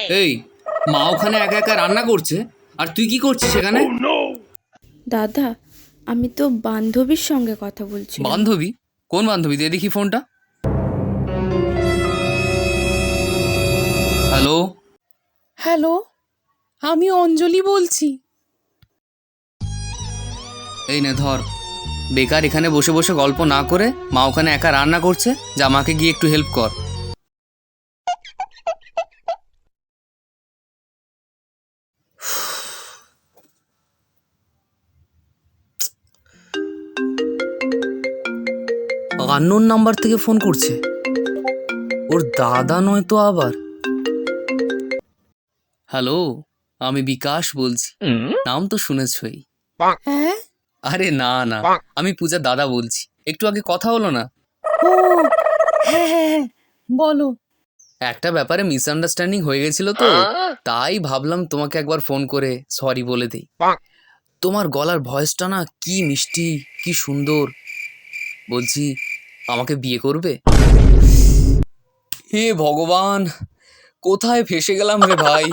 এই, মা ওখানে একা একা রান্না করছে আর তুই কি করছিস সেখানে? দাদা, আমি তো বান্ধবীর সঙ্গে কথা বলছি। বান্ধবী? কোন বান্ধবী? দিয়ে দেখি ফোনটা। হ্যালো। হ্যালো, আমি অঞ্জলি বলছি। এই নে ধর, বেকার এখানে বসে বসে গল্প না করে মা ওখানে একা রান্না করছে, যা মাকে গিয়ে একটু হেল্প কর। আননোন নাম্বার থেকে ফোন করছে, ওর দাদা নয় তো আবার। হ্যালো, আমি বিকাশ বলছি। নাম তো শুনেছই। হ্যাঁ? আরে না না, আমি পূজার দাদা বলছি। একটু আগে কথা হলো না? ও হ্যাঁ হ্যাঁ হ্যাঁ, বলো। একটা ব্যাপারে মিসআন্ডারস্ট্যান্ডিং হয়ে গেছিল তো, তাই ভাবলাম তোমাকে একবার ফোন করে সরি বলে দিই। তোমার গলার ভয়েসটা না কি মিষ্টি, কি সুন্দর। বলছি, আমাকে বিয়ে করবে? হে ভগবান, কোথায় ফেসে গেলাম রে ভাই,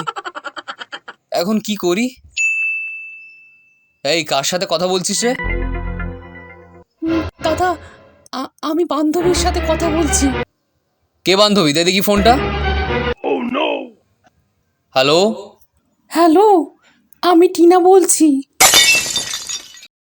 এখন কি করি? এই, কার সাথে কথা বলছিস রে? দাদা, আমি বান্ধবীর সাথে কথা বলছি। কে বান্ধবী? দে দেখি ফোনটা। হ্যালো। হ্যালো, আমি টিনা বলছি।